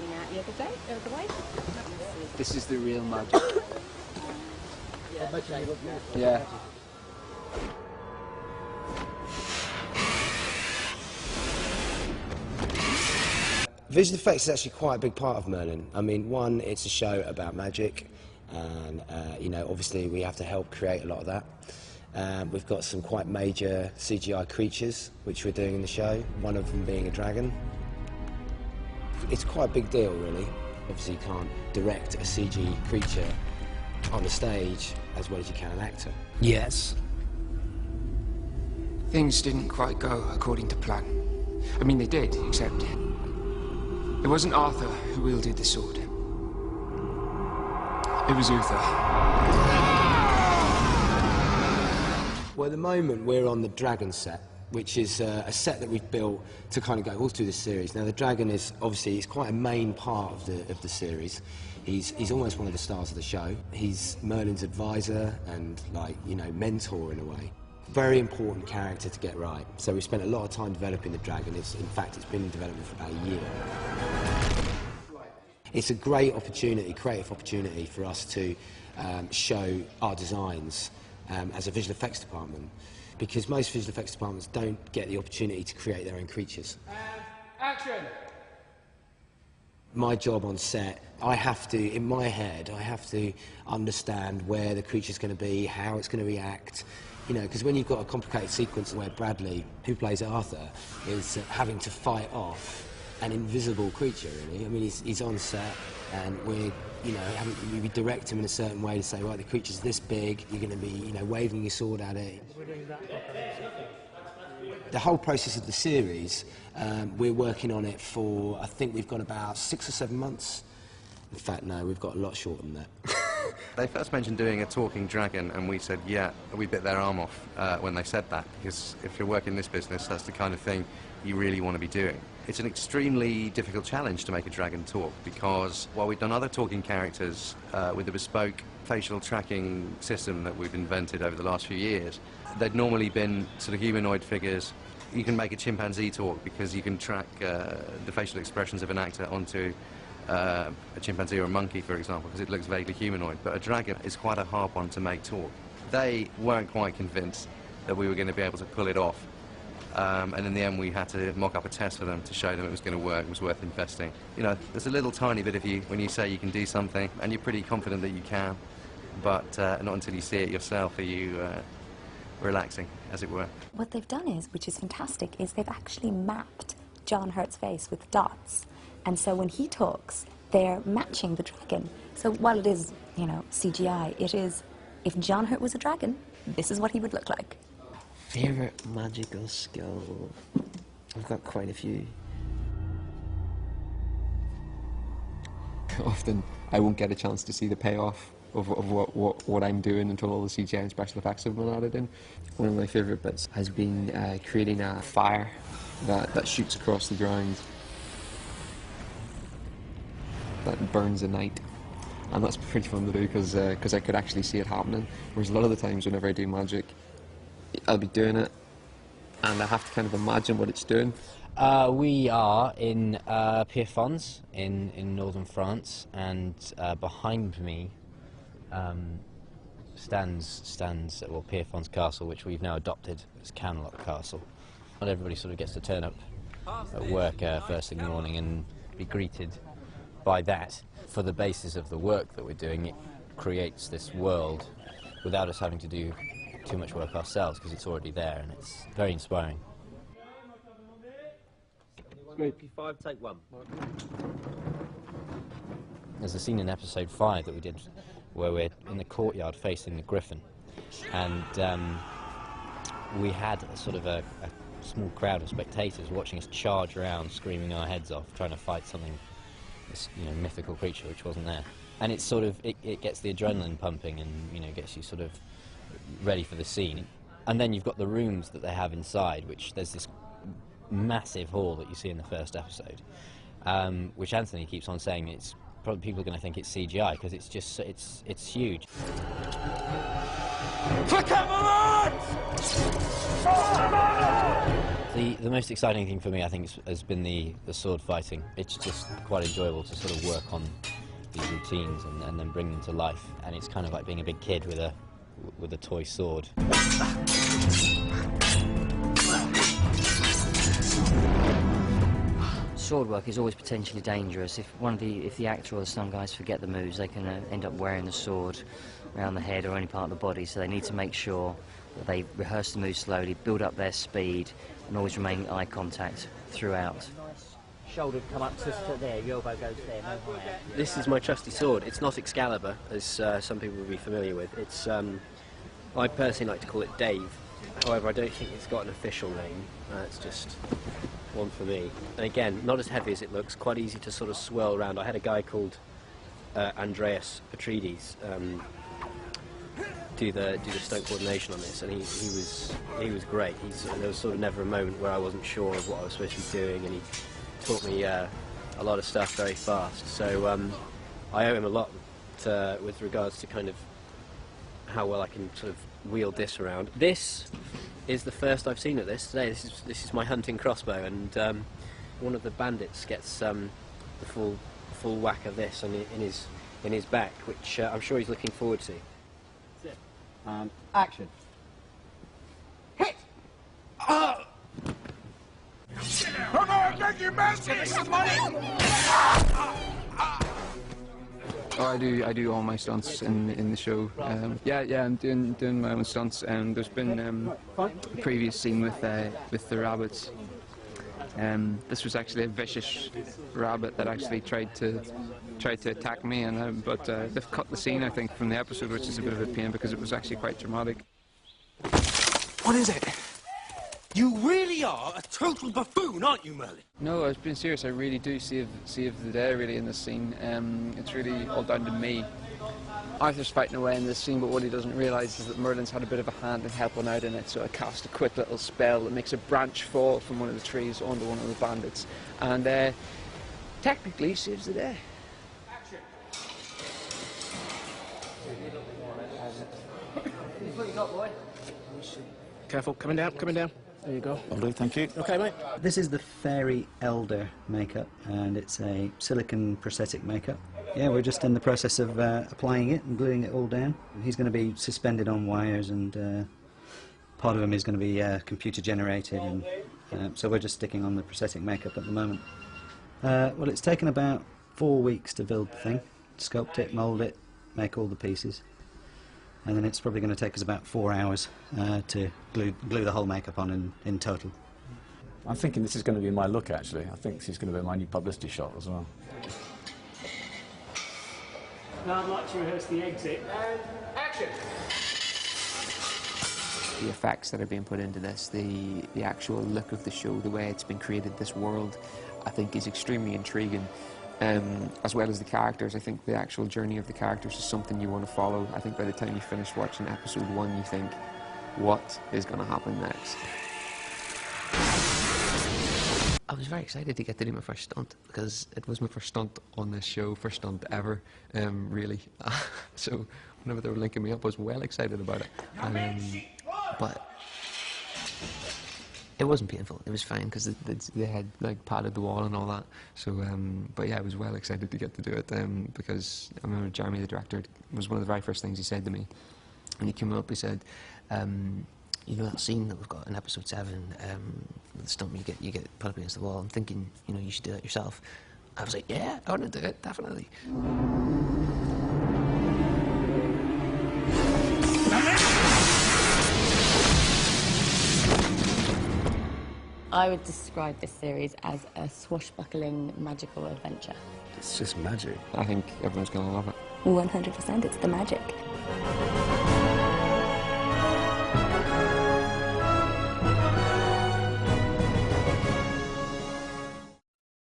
Merlin out the other way. This is the real magic. Yeah. Visual effects is actually quite a big part of Merlin. I mean, one, it's a show about magic, and you know, obviously we have to help create a lot of that. We've got some quite major CGI creatures which we're doing in the show, one of them being a dragon. It's quite a big deal, really. Obviously you can't direct a CG creature on the stage as well as you can an actor. Yes. Things didn't quite go according to plan. I mean, they did, except it wasn't Arthur who wielded the sword. It was Uther. Well, at the moment we're on the dragon set, which is a set that we've built to kind of go all through the series. Now the dragon is obviously he's quite a main part of the series. He's almost one of the stars of the show. He's Merlin's advisor and, like, you know, mentor in a way. Very important character to get right. So we spent a lot of time developing the dragon. In fact, it's been in development for about a year. It's a great opportunity, creative opportunity for us to show our designs as a visual effects department, because most visual effects departments don't get the opportunity to create their own creatures. Action! My job on set, I have to, in my head, I have to understand where the creature's going to be, how it's going to react. You know, because when you've got a complicated sequence where Bradley, who plays Arthur, is having to fight off an invisible creature, really. I mean, he's on set, and we're, you know, we direct him in a certain way to say, right, the creature's this big, you're going to be, you know, waving your sword at it. The whole process of the series, we're working on it for, I think we've got about 6 or 7 months. In fact, no, we've got a lot shorter than that. They first mentioned doing a talking dragon, and we said, yeah, we bit their arm off when they said that, because if you're working in this business, that's the kind of thing you really want to be doing. It's an extremely difficult challenge to make a dragon talk, because while we've done other talking characters with the bespoke facial tracking system that we've invented over the last few years, they'd normally been sort of humanoid figures. You can make a chimpanzee talk because you can track the facial expressions of an actor onto a chimpanzee or a monkey, for example, because it looks vaguely humanoid. But a dragon is quite a hard one to make talk. They weren't quite convinced that we were going to be able to pull it off. And in the end, we had to mock up a test for them to show them it was going to work, it was worth investing. You know, there's a little tiny bit of you when you say you can do something, and you're pretty confident that you can, but not until you see it yourself are you relaxing, as it were. What they've done is, which is fantastic, is they've actually mapped John Hurt's face with dots. And so when he talks, they're matching the dragon. So while it is, you know, CGI, it is, if John Hurt was a dragon, this is what he would look like. Favourite magical skill? I've got quite a few. Often I won't get a chance to see the payoff of what I'm doing until all the CGI and special effects have been added in. One of my favourite bits has been creating a fire that shoots across the ground, that burns at night. And that's pretty fun to do because I could actually see it happening. Whereas a lot of the times whenever I do magic, I'll be doing it and I have to kind of imagine what it's doing. We are in Pierrefonds in northern France, and behind me stands Pierrefonds Castle, which we've now adopted as Camelot Castle. Not everybody sort of gets to turn up at work first thing in the morning and be greeted by that. For the basis of the work that we're doing, it creates this world without us having to do too much work ourselves, because it's already there, and it's very inspiring. Great. 5, take 1. There's a scene in episode 5 that we did where we're in the courtyard facing the griffin, and we had a sort of a small crowd of spectators watching us charge around, screaming our heads off, trying to fight something, this, you know, mythical creature which wasn't there. And it's sort of, it gets the adrenaline pumping, and, you know, gets you sort of ready for the scene. And then you've got the rooms that they have inside, which there's this massive hall that you see in the first episode, which Anthony keeps on saying it's probably people are going to think it's CGI because it's just it's huge. The The most exciting thing for me, I think, has been the sword fighting. It's just quite enjoyable to sort of work on these routines and then bring them to life. And it's kind of like being a big kid with a toy sword. Sword work is always potentially dangerous. If the actor or the stunt guys forget the moves, they can end up wearing the sword around the head or any part of the body. So they need to make sure that they rehearse the moves slowly, build up their speed, and always remain eye contact throughout. Shoulder come up to there, your elbow goes there, no higher. This is my trusty sword. It's not Excalibur, as some people will be familiar with. It's I personally like to call it Dave. However, I don't think it's got an official name. It's just one for me. And again, not as heavy as it looks, quite easy to sort of swirl around. I had a guy called Andreas Petrides do the stunt coordination on this, and he was great. There was sort of never a moment where I wasn't sure of what I was supposed to be doing, and he taught me a lot of stuff very fast. So I owe him a lot with regards to kind of how well I can sort of wield this around. This is the first I've seen of this today. This is my hunting crossbow, and one of the bandits gets the full whack of this in his back, which I'm sure he's looking forward to. And action. Hit! Come on, make your best! Give me some money! Oh, I do all my stunts in the show. Yeah, I'm doing my own stunts. And there's been a previous scene with the rabbits. This was actually a vicious rabbit that actually tried to attack me, but they've cut the scene, I think, from the episode, which is a bit of a pain because it was actually quite dramatic. What is it? You really are a total buffoon, aren't you, Merlin? No, I was being serious. I really do save the day, really, in this scene. It's really all down to me. Arthur's fighting away in this scene, but what he doesn't realise is that Merlin's had a bit of a hand in helping out in it, so I cast a quick little spell that makes a branch fall from one of the trees onto one of the bandits, and technically saves the day. Action. What you got, boy? Careful, coming down. There you go. I'll do, thank you. Okay, mate. This is the Fairy Elder makeup, and it's a silicone prosthetic makeup. Yeah, we're just in the process of applying it and gluing it all down. He's going to be suspended on wires, and part of him is going to be computer generated, and so we're just sticking on the prosthetic makeup at the moment. Well, it's taken about 4 weeks to build the thing, sculpt it, mould it, make all the pieces. And then it's probably going to take us about 4 hours to glue the whole makeup on in total. I'm thinking this is going to be my look, actually. I think this is going to be my new publicity shot as well. Now I'd like to rehearse the exit. And action. The effects that are being put into this, the actual look of the show, the way it's been created, this world, I think is extremely intriguing. As well as the characters, I think the actual journey of the characters is something you want to follow. I think by the time you finish watching episode 1, you think, what is going to happen next? I was very excited to get to do my first stunt, because it was my first stunt on this show, first stunt ever, really. So whenever they were linking me up, I was well excited about it. But it wasn't painful. It was fine because they had like padded the wall and all that. So, but yeah, I was well excited to get to do it because I remember Jeremy, the director, was one of the very first things he said to me. When he came up, he said, "You know that scene that we've got in episode 7, the stunt you get put up against the wall. I'm thinking, you know, you should do it yourself." I was like, "Yeah, I want to do it, definitely." I would describe this series as a swashbuckling magical adventure. It's just magic. I think everyone's going to love it. 100%, it's the magic.